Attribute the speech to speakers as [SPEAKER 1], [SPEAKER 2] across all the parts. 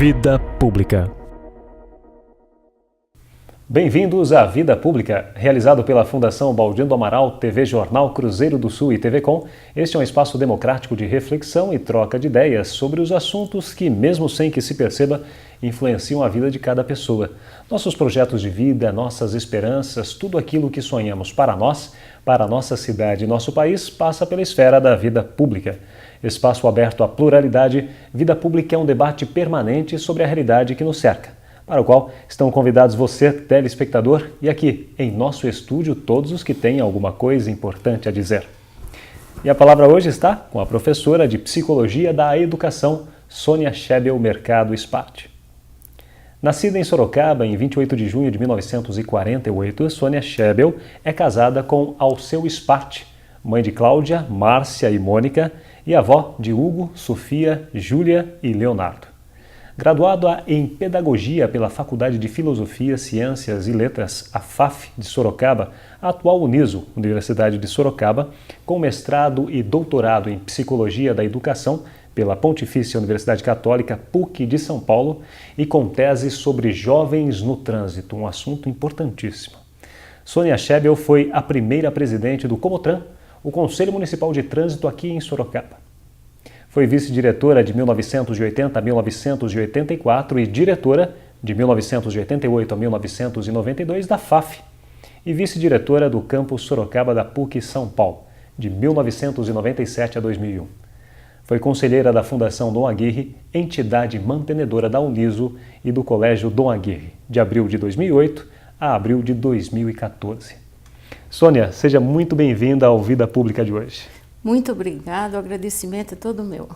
[SPEAKER 1] Vida Pública. Bem-vindos à Vida Pública, realizado pela Fundação Baldino do Amaral, TV Jornal Cruzeiro do Sul e TV Com. Este é um espaço democrático de reflexão e troca de ideias sobre os assuntos que, mesmo sem que se perceba, influenciam a vida de cada pessoa. Nossos projetos de vida, nossas esperanças, tudo aquilo que sonhamos para nós, para a nossa cidade e nosso país, passa pela esfera da vida pública. Espaço aberto à pluralidade, Vida Pública é um debate permanente sobre a realidade que nos cerca, para o qual estão convidados você, telespectador, e aqui, em nosso estúdio, todos os que têm alguma coisa importante a dizer. E a palavra hoje está com a professora de Psicologia da Educação, Sônia Schebel Mercado Spart. Nascida em Sorocaba em 28 de junho de 1948, Sônia Schebel é casada com Alceu Spart, mãe de Cláudia, Márcia e Mônica, e avó de Hugo, Sofia, Júlia e Leonardo. Graduada em Pedagogia pela Faculdade de Filosofia, Ciências e Letras, a FAF de Sorocaba, a atual Uniso, Universidade de Sorocaba, com mestrado e doutorado em Psicologia da Educação pela Pontifícia Universidade Católica PUC de São Paulo e com tese sobre jovens no trânsito, um assunto importantíssimo. Sônia Schebel foi a primeira presidente do Comotran, o Conselho Municipal de Trânsito aqui em Sorocaba. Foi vice-diretora de 1980 a 1984 e diretora de 1988 a 1992 da FAF e vice-diretora do campus Sorocaba da PUC São Paulo, de 1997 a 2001. Foi conselheira da Fundação Dom Aguirre, entidade mantenedora da Uniso e do Colégio Dom Aguirre, de abril de 2008 a abril de 2014. Sônia, seja muito bem-vinda ao Vida Pública de hoje.
[SPEAKER 2] Muito obrigada, o agradecimento é todo meu.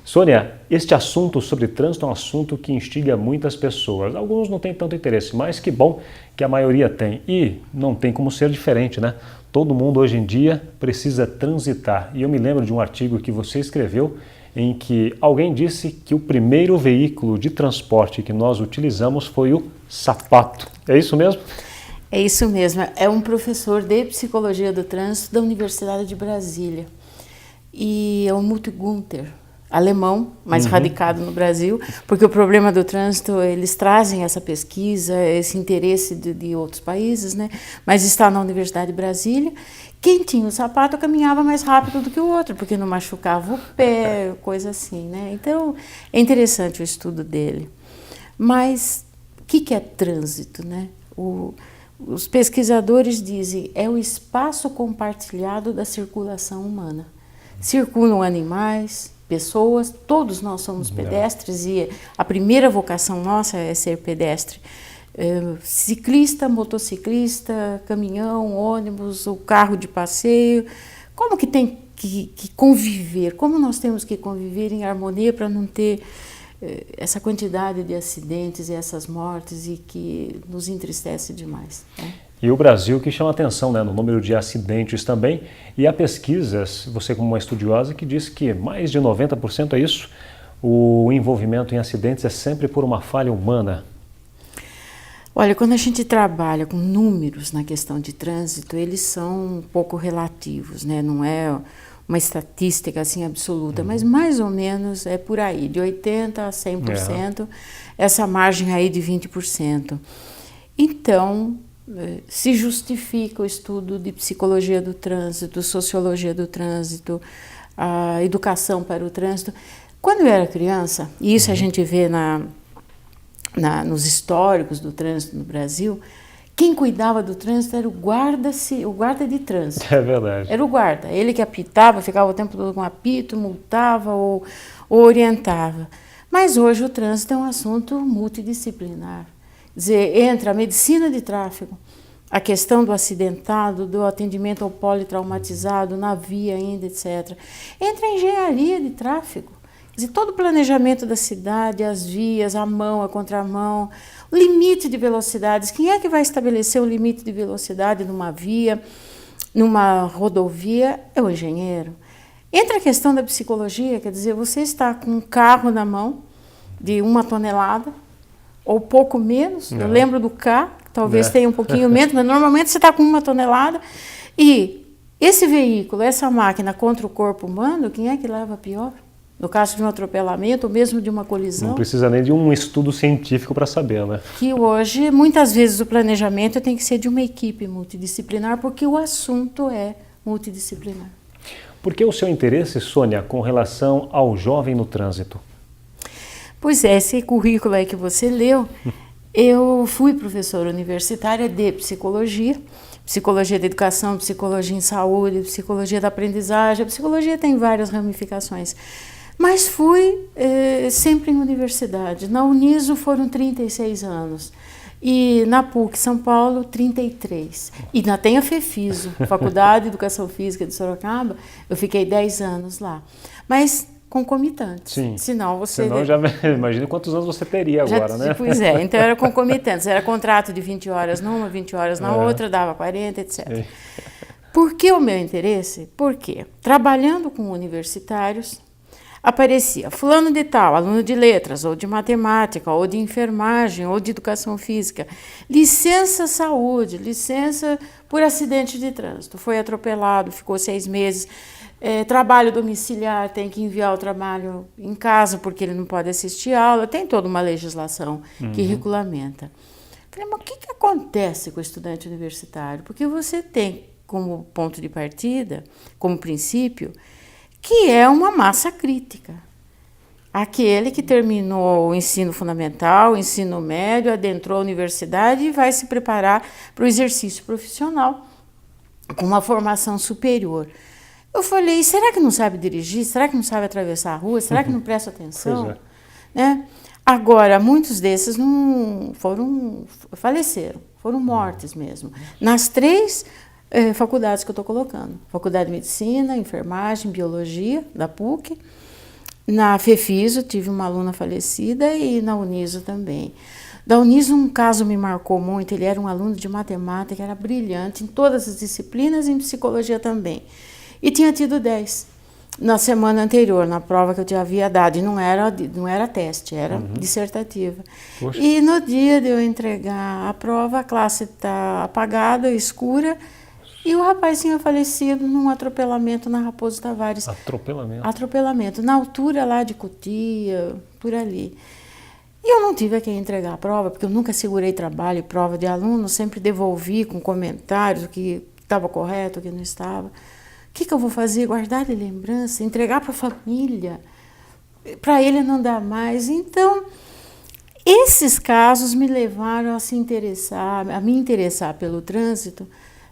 [SPEAKER 1] Sônia, este assunto sobre trânsito é um assunto que instiga muitas pessoas. Alguns não têm tanto interesse, mas que bom que a maioria tem. E não tem como ser diferente, né? Todo mundo hoje em dia precisa transitar. E eu me lembro de um artigo que você escreveu em que alguém disse que o primeiro veículo de transporte que nós utilizamos foi o sapato. É isso mesmo?
[SPEAKER 2] É isso mesmo, é um professor de Psicologia do Trânsito da Universidade de Brasília. E é o Helmut Günther, alemão, mas radicado no Brasil, porque o problema do trânsito, eles trazem essa pesquisa, esse interesse de outros países, né? Mas está na Universidade de Brasília. Quem tinha o sapato caminhava mais rápido do que o outro, porque não machucava o pé, coisa assim, né? Então, é interessante o estudo dele. Mas o que é trânsito, né? Os pesquisadores dizem é o espaço compartilhado da circulação humana. Circulam animais, pessoas, todos nós somos pedestres e a primeira vocação nossa é ser pedestre. Ciclista, motociclista, caminhão, ônibus, o carro de passeio. Como que tem que conviver? Como nós temos que conviver em harmonia para não ter essa quantidade de acidentes e essas mortes e que nos entristece demais, né?
[SPEAKER 1] E o Brasil que chama atenção, né, no número de acidentes também. E há pesquisas, você como uma estudiosa, que diz que mais de 90% é isso, o envolvimento em acidentes é sempre por uma falha humana.
[SPEAKER 2] Olha, quando a gente trabalha com números na questão de trânsito, eles são um pouco relativos, né? Não é uma estatística assim absoluta, mas mais ou menos é por aí, de 80% a 100%, essa margem aí de 20%. Então, se justifica o estudo de psicologia do trânsito, sociologia do trânsito, a educação para o trânsito. Quando eu era criança, e isso a gente vê nos históricos do trânsito no Brasil, quem cuidava do trânsito era o guarda de trânsito.
[SPEAKER 1] É verdade.
[SPEAKER 2] Era o guarda. Ele que apitava, ficava o tempo todo com apito, multava ou orientava. Mas hoje o trânsito é um assunto multidisciplinar. Quer dizer, entra a medicina de tráfego, a questão do acidentado, do atendimento ao politraumatizado, na via ainda, etc. Entra a engenharia de tráfego. Quer dizer, todo o planejamento da cidade, as vias, a mão, a contramão, o limite de velocidades. Quem é que vai estabelecer o limite de velocidade numa via, numa rodovia? É o engenheiro. Entra a questão da psicologia, quer dizer, você está com um carro na mão de 1 tonelada, ou pouco menos. Eu lembro do K, que talvez tenha um pouquinho menos, mas normalmente você está com 1 tonelada. E esse veículo, essa máquina contra o corpo humano, quem é que leva pior? no caso de um atropelamento ou mesmo de uma colisão.
[SPEAKER 1] Não precisa nem de um estudo científico para saber, né?
[SPEAKER 2] Que hoje, muitas vezes, o planejamento tem que ser de uma equipe multidisciplinar, porque o assunto é multidisciplinar.
[SPEAKER 1] Por que o seu interesse, Sônia, com relação ao jovem no trânsito?
[SPEAKER 2] Pois é, esse currículo aí que você leu, eu fui professora universitária de psicologia, psicologia da educação, psicologia em saúde, psicologia da aprendizagem. A psicologia tem várias ramificações, mas fui sempre em universidade. Na Uniso foram 36 anos. E na PUC São Paulo, 33. E ainda tem a FEFISO, Faculdade de Educação Física de Sorocaba, eu fiquei 10 anos lá. Mas concomitantes.
[SPEAKER 1] Sim.
[SPEAKER 2] Senão
[SPEAKER 1] já imagina quantos anos você teria agora, né?
[SPEAKER 2] Pois é, então era concomitantes. Era contrato de 20 horas numa, 20 horas na outra, dava 40, etc. Sim. Por que o meu interesse? Porque trabalhando com universitários, aparecia fulano de tal, aluno de letras, ou de matemática, ou de enfermagem, ou de educação física, licença saúde, licença por acidente de trânsito, foi atropelado, ficou 6 meses, trabalho domiciliar, tem que enviar o trabalho em casa porque ele não pode assistir aula, tem toda uma legislação que regulamenta. Falei, mas o que acontece com o estudante universitário? Porque você tem como ponto de partida, como princípio, que é uma massa crítica. Aquele que terminou o ensino fundamental, o ensino médio, adentrou a universidade e vai se preparar para o exercício profissional, com uma formação superior. Eu falei, será que não sabe dirigir? Será que não sabe atravessar a rua? Será que não presta atenção?
[SPEAKER 1] Pois é.
[SPEAKER 2] Né? Agora, muitos desses não faleceram, foram mortes mesmo. Nas 3 faculdades que eu estou colocando. Faculdade de Medicina, Enfermagem, Biologia, da PUC. Na FEFISO, tive uma aluna falecida e na Uniso também. Da Uniso, um caso me marcou muito. Ele era um aluno de matemática, era brilhante em todas as disciplinas e em psicologia também. E tinha tido 10 na semana anterior, na prova que eu já havia dado. E não era teste, era dissertativa.
[SPEAKER 1] Poxa.
[SPEAKER 2] E no dia de eu entregar a prova, a classe está apagada, escura. E o rapaz tinha falecido num atropelamento na Raposo Tavares.
[SPEAKER 1] Atropelamento?
[SPEAKER 2] Atropelamento, na altura lá de Cotia, por ali. E eu não tive a quem entregar a prova, porque eu nunca segurei trabalho e prova de aluno, sempre devolvi com comentários o que estava correto, o que não estava. O que eu vou fazer? Guardar de lembrança, entregar para a família, para ele não dar mais. Então, esses casos me levaram a me interessar pelo trânsito,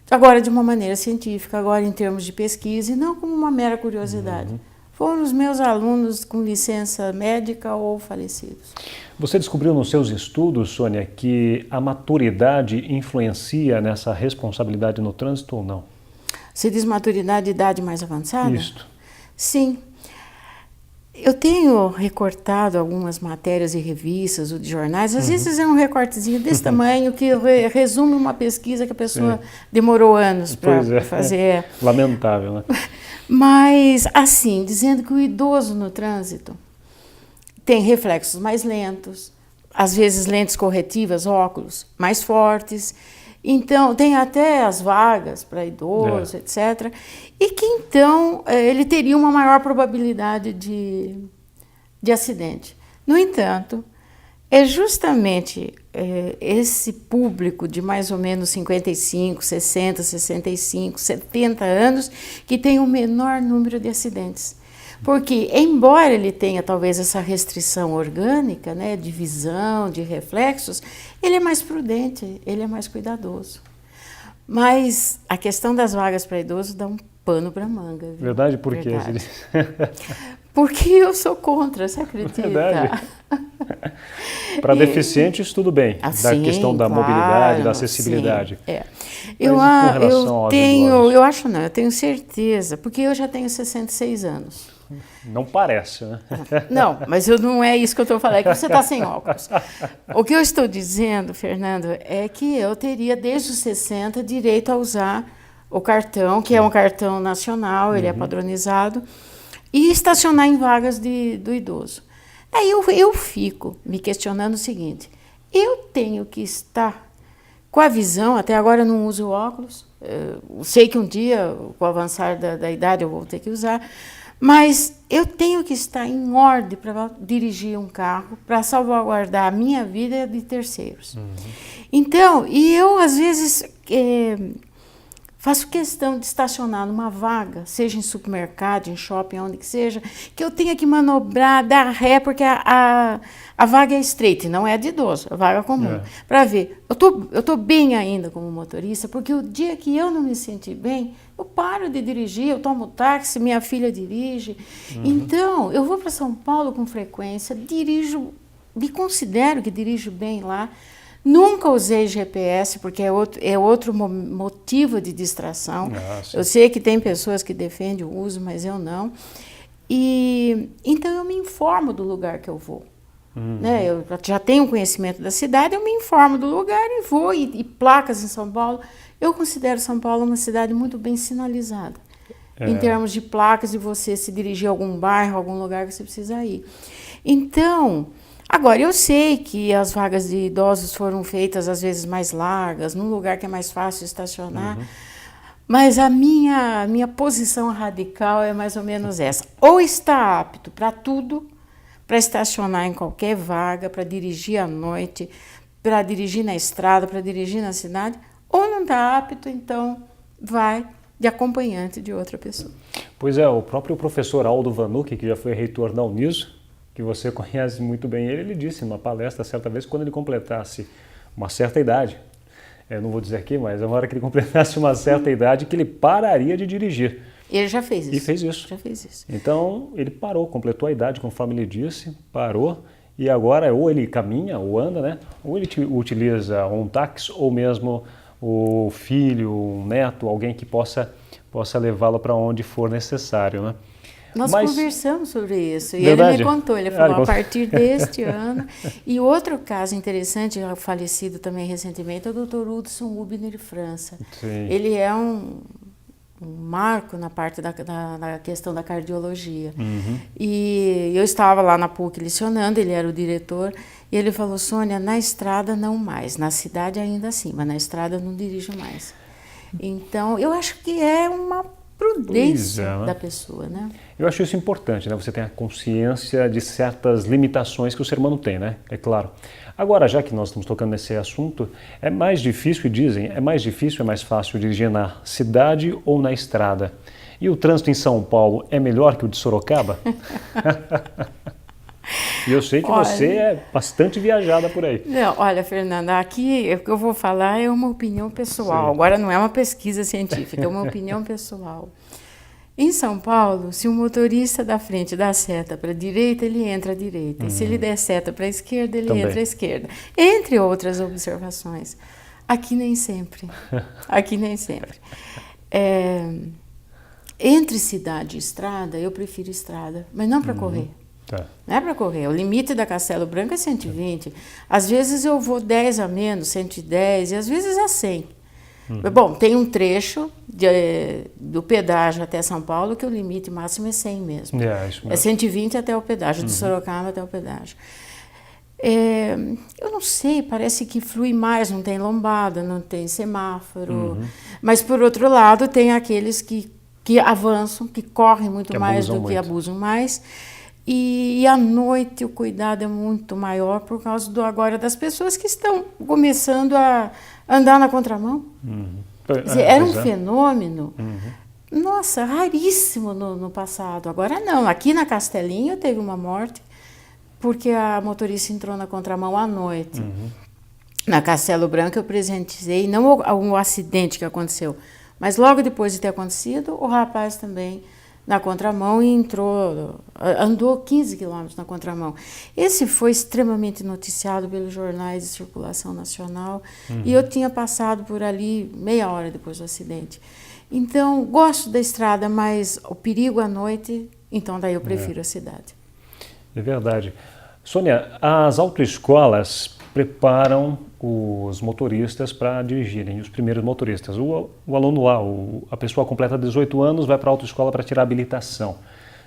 [SPEAKER 2] agora de uma maneira científica, agora em termos de pesquisa, e não como uma mera curiosidade. Foram os meus alunos com licença médica ou falecidos.
[SPEAKER 1] Você descobriu nos seus estudos, Sônia, que a maturidade influencia nessa responsabilidade no trânsito ou não?
[SPEAKER 2] Você diz maturidade de idade mais avançada?
[SPEAKER 1] Isto.
[SPEAKER 2] Sim. Eu tenho recortado algumas matérias de revistas ou de jornais, às vezes é um recortezinho desse tamanho que resume uma pesquisa que a pessoa demorou anos para fazer.
[SPEAKER 1] Lamentável, né?
[SPEAKER 2] Mas, assim, dizendo que o idoso no trânsito tem reflexos mais lentos, às vezes lentes corretivas, óculos mais fortes. Então, tem até as vagas para idoso, etc. E que, então, ele teria uma maior probabilidade de acidente. No entanto, é justamente esse público de mais ou menos 55, 60, 65, 70 anos que tem o menor número de acidentes. Porque, embora ele tenha talvez essa restrição orgânica, né, de visão, de reflexos, ele é mais prudente, ele é mais cuidadoso. Mas a questão das vagas para idosos dá um pano para manga. Viu?
[SPEAKER 1] Verdade? Por quê?
[SPEAKER 2] Porque eu sou contra, você acredita?
[SPEAKER 1] Verdade. Para deficientes, tudo bem.
[SPEAKER 2] Assim,
[SPEAKER 1] da questão da mobilidade, da acessibilidade.
[SPEAKER 2] Sim, eu tenho certeza, porque eu já tenho 66 anos.
[SPEAKER 1] Não parece, né?
[SPEAKER 2] Não, mas não é isso que eu estou falando, é que você está sem óculos. O que eu estou dizendo, Fernando, é que eu teria desde os 60 direito a usar o cartão, que é um cartão nacional, ele é padronizado, e estacionar em vagas do idoso. Aí eu fico me questionando o seguinte, eu tenho que estar com a visão, até agora eu não uso óculos, sei que um dia, com o avançar da idade, eu vou ter que usar, Mas eu tenho que estar em ordem para dirigir um carro, para salvaguardar a minha vida e a de terceiros. Então, e eu às vezes faço questão de estacionar numa vaga, seja em supermercado, em shopping, onde que seja, que eu tenha que manobrar, dar ré, porque a vaga é estreita, não é de idoso, é vaga comum. Para ver, eu tô bem ainda como motorista, porque o dia que eu não me sentir bem, eu paro de dirigir, eu tomo táxi, minha filha dirige. Então, eu vou para São Paulo com frequência, dirijo, me considero que dirijo bem lá. Nunca usei GPS, porque é outro motivo de distração. Eu sei que tem pessoas que defendem o uso, mas eu não. Então eu me informo do lugar que eu vou. Né? Eu já tenho conhecimento da cidade, eu me informo do lugar e vou. E placas em São Paulo, eu considero São Paulo uma cidade muito bem sinalizada. Em termos de placas, de você se dirigir a algum bairro, a algum lugar que você precisa ir. Então... Agora, eu sei que as vagas de idosos foram feitas, às vezes, mais largas, num lugar que é mais fácil estacionar, mas a minha posição radical é mais ou menos essa. Ou está apto para tudo, para estacionar em qualquer vaga, para dirigir à noite, para dirigir na estrada, para dirigir na cidade, ou não está apto, então vai de acompanhante de outra pessoa.
[SPEAKER 1] Pois é, o próprio professor Aldo Vanucci, que já foi reitor da Uniso, que você conhece muito bem ele disse numa palestra certa vez, quando ele completasse uma certa idade, eu não vou dizer aqui, mas na hora que ele completasse uma certa idade, que ele pararia de dirigir.
[SPEAKER 2] Ele já fez isso.
[SPEAKER 1] E fez isso.
[SPEAKER 2] Já fez isso.
[SPEAKER 1] Então, ele parou, completou a idade, conforme ele disse, parou, e agora ou ele caminha, ou anda, né? Ou ele utiliza um táxi, ou mesmo o filho, um neto, alguém que possa levá-lo para onde for necessário, né?
[SPEAKER 2] Nós conversamos sobre isso, e ele me contou, ele falou, a partir deste ano. E outro caso interessante, falecido também recentemente, é o Dr. Hudson Hubner França.
[SPEAKER 1] Sim.
[SPEAKER 2] Ele é um marco na parte da questão da cardiologia. E eu estava lá na PUC lecionando, ele era o diretor, e ele falou, Sônia, na estrada não mais, na cidade ainda assim, mas na estrada eu não dirijo mais. Então, eu acho que é uma prudência da pessoa, né?
[SPEAKER 1] Eu acho isso importante, né? Você tem a consciência de certas limitações que o ser humano tem, né? É claro. Agora, já que nós estamos tocando nesse assunto, é mais difícil, dizem, é mais fácil dirigir na cidade ou na estrada? E o trânsito em São Paulo é melhor que o de Sorocaba? E eu sei que você é bastante viajada por aí.
[SPEAKER 2] Não, olha, Fernanda, aqui o que eu vou falar é uma opinião pessoal. Sim. Agora não é uma pesquisa científica, é uma opinião pessoal. Em São Paulo, se o motorista da frente dá seta para a direita, ele entra à direita. E se ele der seta para a esquerda, ele entra à esquerda. Entre outras observações. Aqui nem sempre. Aqui nem sempre. Entre cidade e estrada, eu prefiro estrada, mas não para correr. Não é para correr. O limite da Castelo Branco é 120. Às vezes eu vou 10 a menos, 110, e às vezes a 100. Bom, tem um trecho do pedágio até São Paulo que o limite máximo é 100 mesmo. Isso mesmo. É 120 até o pedágio, de Sorocaba até o pedágio. Eu não sei, parece que flui mais, não tem lombada, não tem semáforo. Mas, por outro lado, tem aqueles que avançam, que correm muito mais do que abusam mais. E à noite o cuidado é muito maior por causa agora das pessoas que estão começando a andar na contramão. Quer dizer, era um fenômeno, nossa, raríssimo no passado. Agora não. Aqui na Castelinho teve uma morte porque a motorista entrou na contramão à noite. Na Castelo Branco eu presenciei, não o acidente que aconteceu, mas logo depois de ter acontecido, o rapaz também na contramão e andou 15 quilômetros na contramão. Esse foi extremamente noticiado pelos jornais de circulação nacional e eu tinha passado por ali meia hora depois do acidente. Então, gosto da estrada, mas o perigo à noite, então daí eu prefiro a cidade.
[SPEAKER 1] É verdade. Sônia, as autoescolas preparam os motoristas para dirigirem, os primeiros motoristas. O aluno lá, a pessoa completa 18 anos, vai para a autoescola para tirar a habilitação.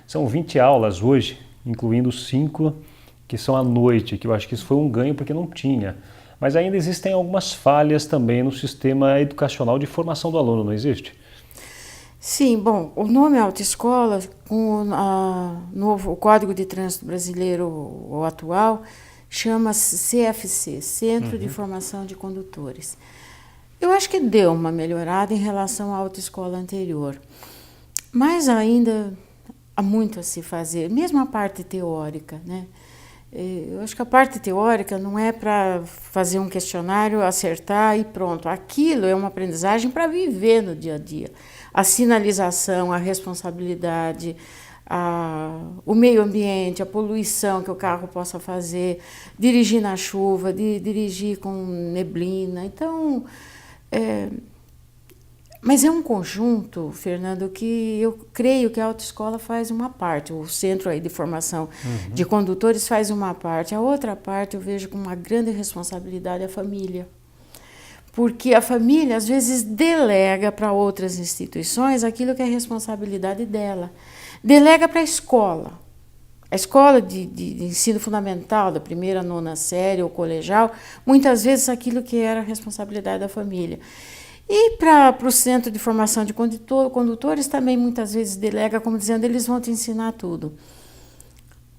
[SPEAKER 1] São 20 aulas hoje, incluindo 5 que são à noite, que eu acho que isso foi um ganho porque não tinha. Mas ainda existem algumas falhas também no sistema educacional de formação do aluno, não existe?
[SPEAKER 2] Sim, bom, o nome autoescola, com o Código de Trânsito Brasileiro, o atual, chama-se CFC, Centro de Formação de Condutores. Eu acho que deu uma melhorada em relação à autoescola anterior, mas ainda há muito a se fazer, mesmo a parte teórica, né? Eu acho que a parte teórica não é para fazer um questionário, acertar e pronto. Aquilo é uma aprendizagem para viver no dia a dia. A sinalização, a responsabilidade, o meio ambiente, a poluição que o carro possa fazer, dirigir na chuva, dirigir com neblina. Então, mas é um conjunto, Fernando, que eu creio que a autoescola faz uma parte, o Centro aí de Formação de Condutores faz uma parte, a outra parte eu vejo com uma grande responsabilidade a família. Porque a família, às vezes, delega para outras instituições aquilo que é responsabilidade dela. Delega para a escola. A escola de ensino fundamental, da primeira à nona série, ou colegial, muitas vezes aquilo que era a responsabilidade da família. E para o Centro de Formação de Condutores também muitas vezes delega, como dizendo, eles vão te ensinar tudo.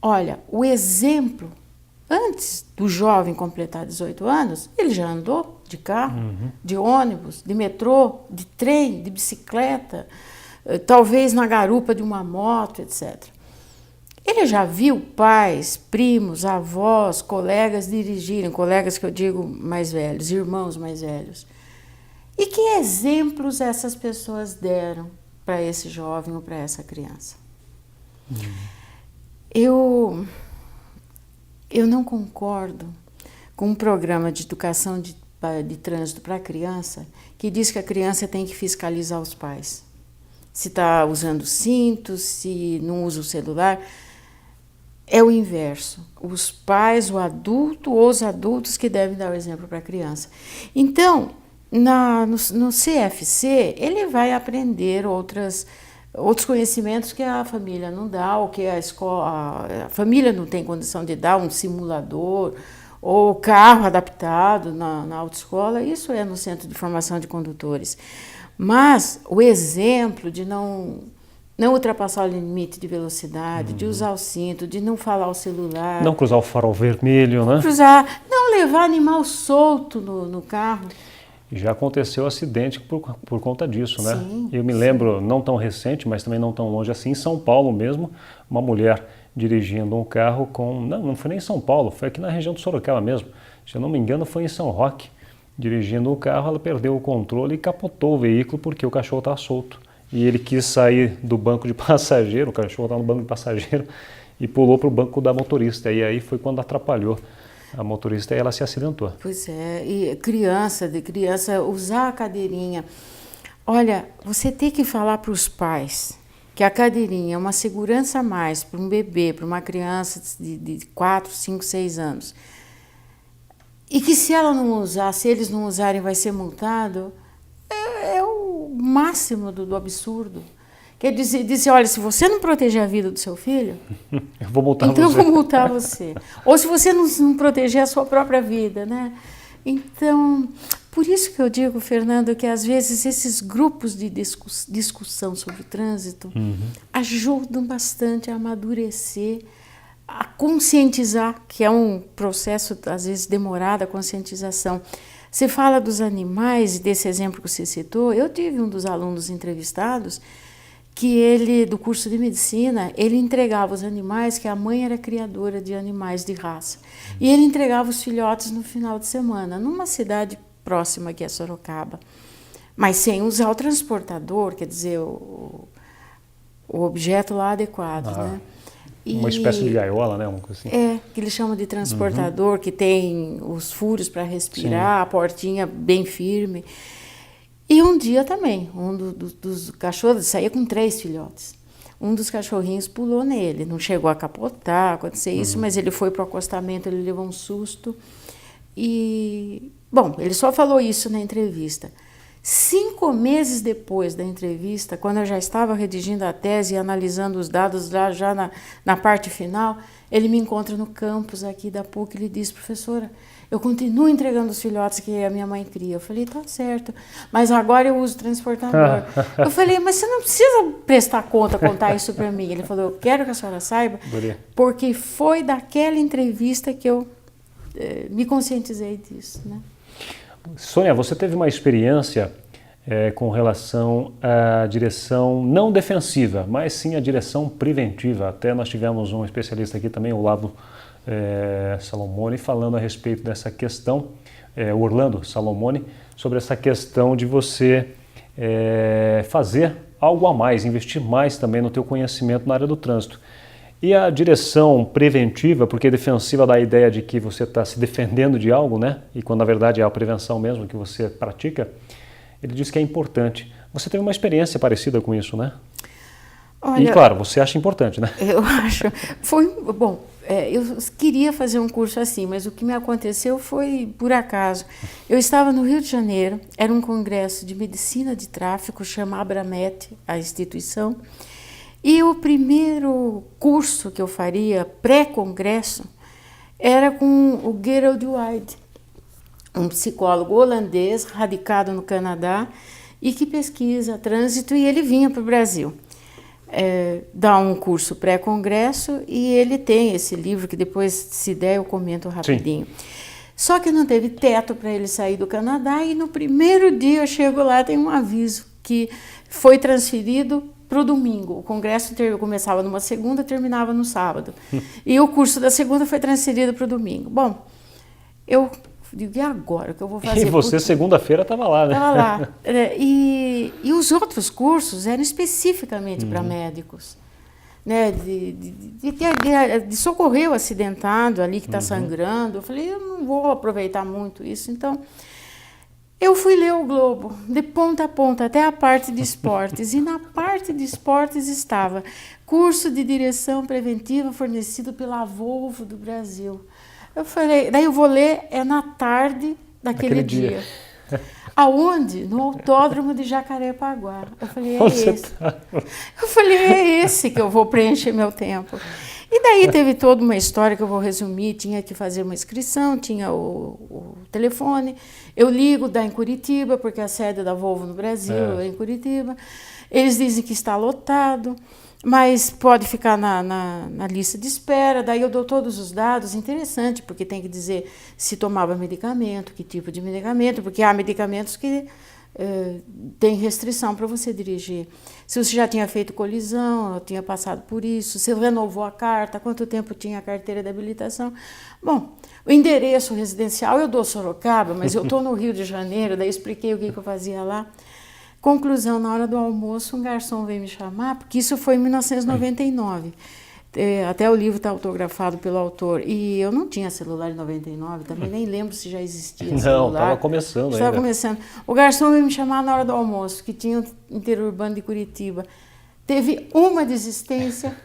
[SPEAKER 2] Olha, o exemplo, antes do jovem completar 18 anos, ele já andou de carro, de ônibus, de metrô, de trem, de bicicleta, talvez na garupa de uma moto, etc. Ele já viu pais, primos, avós, colegas dirigirem, colegas que eu digo mais velhos, irmãos mais velhos. E que exemplos essas pessoas deram para esse jovem ou para essa criança? Eu não concordo com um programa de educação de trânsito para a criança que diz que a criança tem que fiscalizar os pais. Se está usando cinto, se não usa o celular. É o inverso. Os pais, o adulto ou os adultos que devem dar o exemplo para a criança. Então, no CFC, ele vai aprender outros conhecimentos que a família não dá, ou que a família não tem condição de dar, um simulador, ou carro adaptado na autoescola. Isso é no Centro de Formação de Condutores. Mas o exemplo de não ultrapassar o limite de velocidade, de usar o cinto, de não falar o celular.
[SPEAKER 1] Não cruzar o farol vermelho, né?
[SPEAKER 2] Não levar animal solto no carro.
[SPEAKER 1] Já aconteceu acidente por conta disso, né?
[SPEAKER 2] Sim,
[SPEAKER 1] eu me lembro, não tão recente, mas também não tão longe assim, em São Paulo mesmo, uma mulher dirigindo um carro não foi nem em São Paulo, foi aqui na região de Sorocaba mesmo. Se eu não me engano, foi em São Roque. Dirigindo o carro, ela perdeu o controle e capotou o veículo porque o cachorro estava solto. E ele quis sair do banco de passageiro, o cachorro estava no banco de passageiro, e pulou para o banco da motorista. E aí foi quando atrapalhou a motorista e ela se acidentou.
[SPEAKER 2] Pois é, e criança usar a cadeirinha. Olha, você tem que falar para os pais que a cadeirinha é uma segurança a mais para um bebê, para uma criança de 4, 5, 6 anos. E que se eles não usarem, vai ser multado, é o máximo do absurdo. Quer dizer, olha, se você não proteger a vida do seu filho,
[SPEAKER 1] eu vou multar
[SPEAKER 2] então
[SPEAKER 1] você.
[SPEAKER 2] Eu vou multar você. Ou se você não proteger a sua própria vida, né? Então, por isso que eu digo, Fernando, que às vezes esses grupos de discussão sobre o trânsito ajudam bastante a amadurecer, a conscientizar, que é um processo, às vezes, demorado, a conscientização. Você fala dos animais, desse exemplo que você citou, eu tive um dos alunos entrevistados que ele, do curso de medicina, ele entregava os animais, que a mãe era criadora de animais de raça. E ele entregava os filhotes no final de semana, numa cidade próxima que é Sorocaba. Mas sem usar o transportador, quer dizer, o objeto lá adequado, né?
[SPEAKER 1] Uma espécie de gaiola, né? Uma coisa assim.
[SPEAKER 2] É, que eles chamam de transportador, que tem os furos para respirar, a portinha bem firme. E um dia também, um dos cachorros saía com 3 filhotes. Um dos cachorrinhos pulou nele, não chegou a capotar, acontecer isso, mas ele foi para o acostamento, ele levou um susto. E, bom, ele só falou isso na entrevista. 5 meses depois da entrevista, quando eu já estava redigindo a tese e analisando os dados já na parte final, ele me encontra no campus aqui da PUC e ele diz: professora, eu continuo entregando os filhotes que a minha mãe cria. Eu falei, tá certo, mas agora eu uso transportador. Eu falei, mas você não precisa prestar conta, contar isso para mim. Ele falou, eu quero que a senhora saiba, porque foi daquela entrevista que eu me conscientizei disso, né?
[SPEAKER 1] Sônia, você teve uma experiência com relação à direção não defensiva, mas sim a direção preventiva. Até nós tivemos um especialista aqui também, o Lado Salomone, falando a respeito dessa questão, o Orlando Salomone, sobre essa questão de você fazer algo a mais, investir mais também no teu conhecimento na área do trânsito. E a direção preventiva, porque defensiva dá a ideia de que você está se defendendo de algo, né? E quando na verdade é a prevenção mesmo que você pratica, ele diz que é importante. Você teve uma experiência parecida com isso, né? Olha, e claro, você acha importante, né?
[SPEAKER 2] Eu acho. Bom, eu queria fazer um curso assim, mas o que me aconteceu foi por acaso. Eu estava no Rio de Janeiro, era um congresso de medicina de tráfego, chama Abramet, a instituição. E o primeiro curso que eu faria, pré-congresso, era com o Gerald Wide, um psicólogo holandês, radicado no Canadá, e que pesquisa trânsito, e ele vinha para o Brasil. Dá um curso pré-congresso, e ele tem esse livro, que depois, se der, eu comento rapidinho. Sim. Só que não teve teto para ele sair do Canadá, e no primeiro dia eu chego lá, tem um aviso que foi transferido para o domingo. O congresso começava numa segunda, terminava no sábado. E o curso da segunda foi transferido para o domingo. Bom, eu digo, e agora? O que eu vou fazer?
[SPEAKER 1] E você, segunda-feira, estava lá, né? Estava
[SPEAKER 2] lá. E os outros cursos eram especificamente para médicos. Né? De socorrer o acidentado ali que está sangrando. Eu falei, eu não vou aproveitar muito isso. Então, eu fui ler o Globo, de ponta a ponta, até a parte de esportes. E na parte de esportes estava curso de direção preventiva fornecido pela Volvo do Brasil. Eu falei, daí eu vou ler, na tarde daquele dia. Aonde? No Autódromo de Jacarepaguá. Eu falei, Eu falei, é esse que eu vou preencher meu tempo. E daí teve toda uma história que eu vou resumir, tinha que fazer uma inscrição, tinha o telefone, eu ligo, dá em Curitiba, porque a sede da Volvo no Brasil é em Curitiba, eles dizem que está lotado, mas pode ficar na lista de espera, daí eu dou todos os dados, interessante, porque tem que dizer se tomava medicamento, que tipo de medicamento, porque há medicamentos que tem restrição para você dirigir. Se você já tinha feito colisão, eu tinha passado por isso, se renovou a carta, quanto tempo tinha a carteira de habilitação. Bom, o endereço residencial eu dou Sorocaba, mas eu estou no Rio de Janeiro, daí eu expliquei o que eu fazia lá. Conclusão, na hora do almoço, um garçom veio me chamar, porque isso foi em 1999. Até o livro está autografado pelo autor. E eu não tinha celular em 99, também nem lembro se já existia celular.
[SPEAKER 1] Não, estava começando ainda.
[SPEAKER 2] Estava começando. O garçom veio me chamar na hora do almoço, que tinha o interurbano de Curitiba. Teve uma desistência,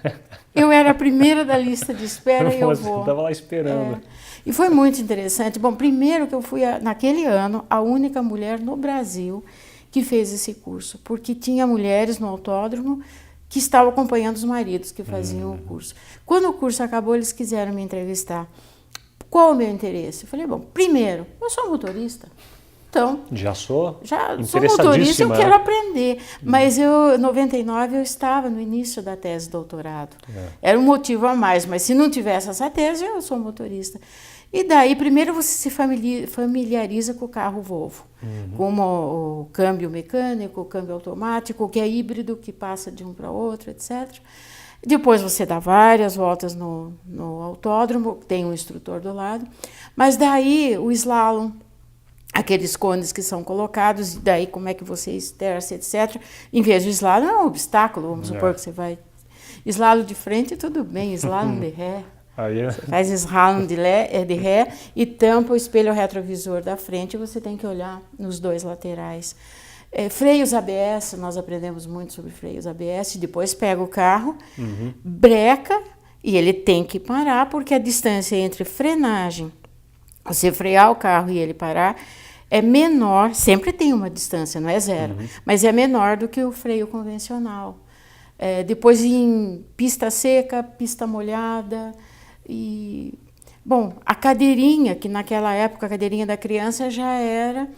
[SPEAKER 2] eu era a primeira da lista de espera e eu vou.
[SPEAKER 1] Você estava lá esperando.
[SPEAKER 2] E foi muito interessante. Bom, primeiro que eu fui, naquele ano, a única mulher no Brasil que fez esse curso, porque tinha mulheres no autódromo que estavam acompanhando os maridos que faziam o curso. Quando o curso acabou, eles quiseram me entrevistar. Qual o meu interesse? Eu falei, bom, primeiro, eu sou motorista. Então,
[SPEAKER 1] já sou
[SPEAKER 2] motorista, eu quero aprender. Mas em 99 eu estava no início da tese de doutorado. Era um motivo a mais, mas se não tivesse essa tese, eu sou motorista. E daí, primeiro você se familiariza com o carro Volvo, como o câmbio mecânico, o câmbio automático, que é híbrido, que passa de um para outro, etc. Depois você dá várias voltas no autódromo, tem um instrutor do lado. Mas daí o slalom, aqueles cones que são colocados, e daí como é que você esterça, etc. Em vez de slalom, é um obstáculo, vamos supor que você vai... Slalom de frente, tudo bem, slalom de ré. Você faz slalom de ré e tampa o espelho retrovisor da frente, e você tem que olhar nos dois laterais. Freios ABS, nós aprendemos muito sobre freios ABS, depois pega o carro, breca, e ele tem que parar, porque a distância entre frenagem, você frear o carro e ele parar, é menor, sempre tem uma distância, não é zero, mas é menor do que o freio convencional. Depois em pista seca, pista molhada, e Bom, a cadeirinha, que naquela época a cadeirinha da criança já era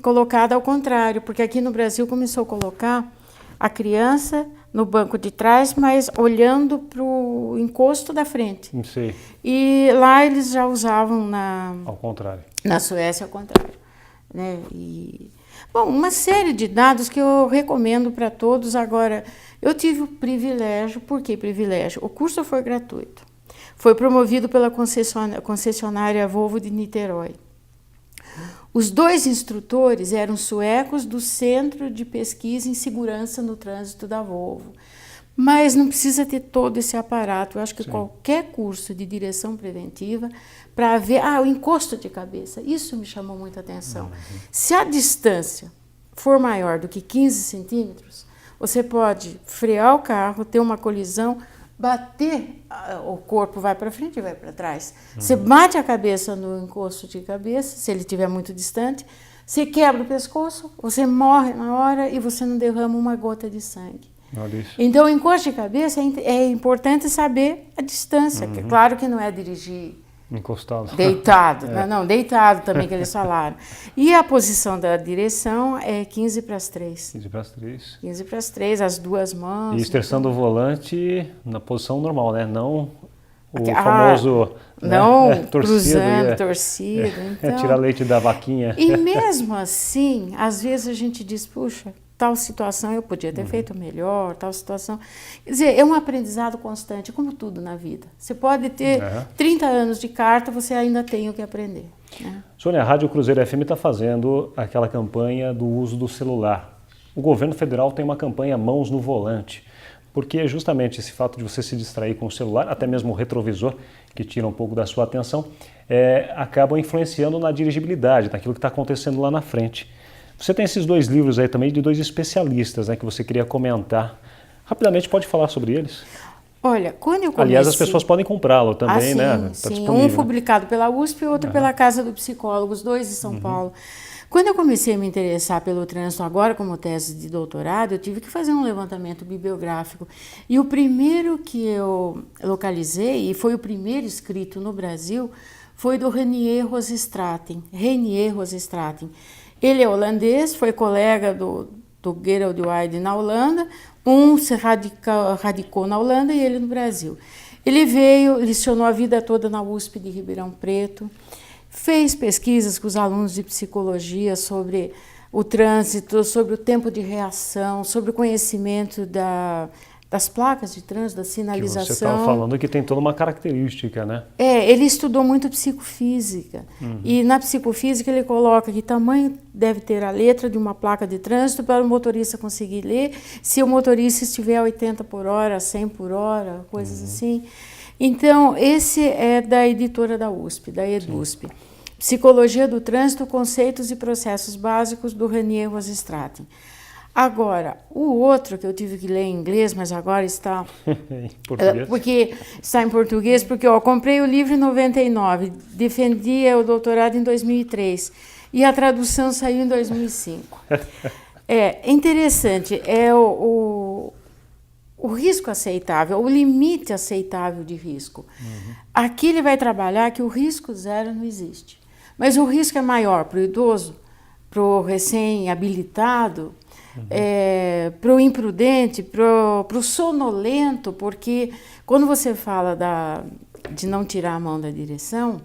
[SPEAKER 2] colocada ao contrário, porque aqui no Brasil começou a colocar a criança no banco de trás, mas olhando para o encosto da frente.
[SPEAKER 1] Sim.
[SPEAKER 2] E lá eles já usavam
[SPEAKER 1] ao contrário.
[SPEAKER 2] Na Suécia ao contrário, né? Bom, uma série de dados que eu recomendo para todos. Agora, eu tive o privilégio, por que privilégio? O curso foi gratuito. Foi promovido pela concessionária Volvo de Niterói. Os 2 instrutores eram suecos do Centro de Pesquisa em Segurança no Trânsito da Volvo. Mas não precisa ter todo esse aparato. Eu acho que Sim. Qualquer curso de direção preventiva, para ver o encosto de cabeça, isso me chamou muita atenção. Se a distância for maior do que 15 centímetros, você pode frear o carro, ter uma colisão, bater, o corpo vai para frente e vai para trás. Você bate a cabeça no encosto de cabeça, se ele estiver muito distante, você quebra o pescoço, você morre na hora e você não derrama uma gota de sangue. Então, o encosto de cabeça é importante saber a distância. Que, claro que não é dirigir
[SPEAKER 1] encostado.
[SPEAKER 2] Deitado. Não, deitado também que eles falaram. E a posição da direção é 15 para as 3.
[SPEAKER 1] 15 para as 3.
[SPEAKER 2] 15 para as 3, as duas mãos.
[SPEAKER 1] E esterçando o volante na posição normal, né? Não o famoso...
[SPEAKER 2] Não cruzando, torcido. Então,
[SPEAKER 1] tirar leite da vaquinha.
[SPEAKER 2] E mesmo assim, às vezes a gente diz, puxa, tal situação eu podia ter feito melhor, tal situação. Quer dizer, é um aprendizado constante, como tudo na vida. Você pode ter 30 anos de carta, você ainda tem o que aprender. Né?
[SPEAKER 1] Sônia, a Rádio Cruzeiro FM está fazendo aquela campanha do uso do celular. O governo federal tem uma campanha Mãos no Volante, porque justamente esse fato de você se distrair com o celular, até mesmo o retrovisor, que tira um pouco da sua atenção, acabam influenciando na dirigibilidade, naquilo que está acontecendo lá na frente. Você tem esses 2 livros aí também de 2 especialistas, né, que você queria comentar. Rapidamente, pode falar sobre eles?
[SPEAKER 2] Olha, quando eu comecei...
[SPEAKER 1] Aliás, as pessoas podem comprá-lo também, né?
[SPEAKER 2] Tá sim, um publicado pela USP e outro pela Casa do Psicólogo, os 2 de São Paulo. Quando eu comecei a me interessar pelo trânsito, agora como tese de doutorado, eu tive que fazer um levantamento bibliográfico. E o primeiro que eu localizei, e foi o primeiro escrito no Brasil, foi do Reinier Rosenstraten. Ele é holandês, foi colega do Gerald Weide na Holanda, se radicou na Holanda e ele no Brasil. Ele veio, lecionou a vida toda na USP de Ribeirão Preto, fez pesquisas com os alunos de psicologia sobre o trânsito, sobre o tempo de reação, sobre o conhecimento das placas de trânsito, da sinalização.
[SPEAKER 1] Que você estava falando que tem toda uma característica, né?
[SPEAKER 2] Ele estudou muito psicofísica. E na psicofísica ele coloca que tamanho deve ter a letra de uma placa de trânsito para o motorista conseguir ler, se o motorista estiver a 80 por hora, 100 por hora, coisas assim. Então, esse é da editora da USP, da EDUSP. Psicologia do Trânsito, Conceitos e Processos Básicos, do Reinier Rosenstraten. Agora, o outro que eu tive que ler em inglês, mas agora está
[SPEAKER 1] em português.
[SPEAKER 2] Porque está em português, porque eu comprei o livro em 99, defendi o doutorado em 2003 e a tradução saiu em 2005. É interessante, é o risco aceitável, o limite aceitável de risco. Aqui ele vai trabalhar que o risco zero não existe, mas o risco é maior para o idoso, para o recém-habilitado, para o imprudente, para o sonolento, porque quando você fala de não tirar a mão da direção,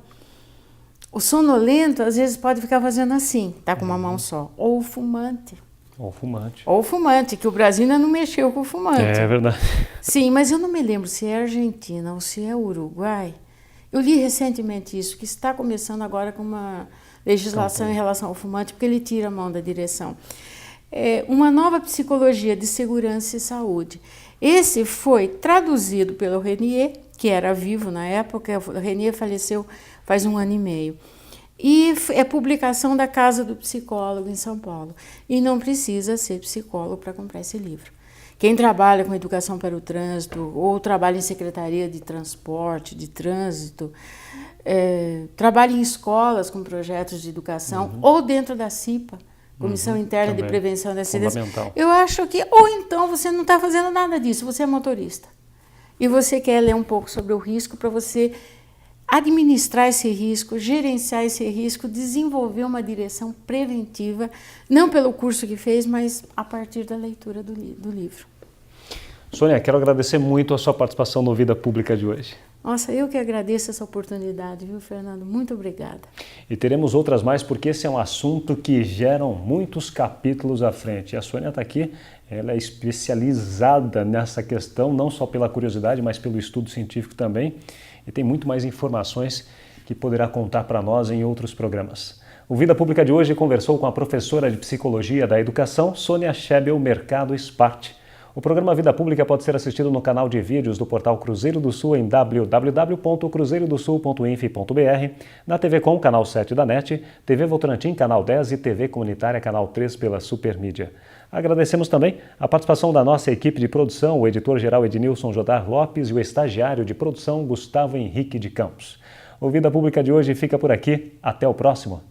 [SPEAKER 2] o sonolento às vezes pode ficar fazendo assim, tá com uma mão só, ou o fumante. Ou o fumante, que o Brasil ainda não mexeu com o fumante.
[SPEAKER 1] É verdade.
[SPEAKER 2] Sim, mas eu não me lembro se é Argentina ou se é Uruguai. Eu li recentemente isso, que está começando agora com uma legislação em relação ao fumante, porque ele tira a mão da direção. Uma nova psicologia de segurança e saúde. Esse foi traduzido pelo Reinier, que era vivo na época, o Reinier faleceu faz 1 ano e meio. E é publicação da Casa do Psicólogo em São Paulo. E não precisa ser psicólogo para comprar esse livro. Quem trabalha com educação para o trânsito, ou trabalha em secretaria de transporte, de trânsito, trabalha em escolas com projetos de educação, ou dentro da CIPA, Comissão Interna de Prevenção de Acidentes. Eu acho que, ou então você não está fazendo nada disso, você é motorista. E você quer ler um pouco sobre o risco para você administrar esse risco, gerenciar esse risco, desenvolver uma direção preventiva, não pelo curso que fez, mas a partir da leitura do livro.
[SPEAKER 1] Sônia, quero agradecer muito a sua participação no Vida Pública de hoje.
[SPEAKER 2] Nossa, eu que agradeço essa oportunidade, viu, Fernando? Muito obrigada.
[SPEAKER 1] E teremos outras mais, porque esse é um assunto que gera muitos capítulos à frente. E a Sônia está aqui, ela é especializada nessa questão, não só pela curiosidade, mas pelo estudo científico também. E tem muito mais informações que poderá contar para nós em outros programas. O Vida Pública de hoje conversou com a professora de Psicologia da Educação, Sônia Schebel Mercado Spart. O programa Vida Pública pode ser assistido no canal de vídeos do portal Cruzeiro do Sul em www.cruzeirodosul.inf.br, na TV Com, canal 7 da NET, TV Votorantim, canal 10 e TV Comunitária, canal 3 pela Supermídia. Agradecemos também a participação da nossa equipe de produção, o editor-geral Ednilson Jodar Lopes e o estagiário de produção Gustavo Henrique de Campos. O Vida Pública de hoje fica por aqui. Até o próximo.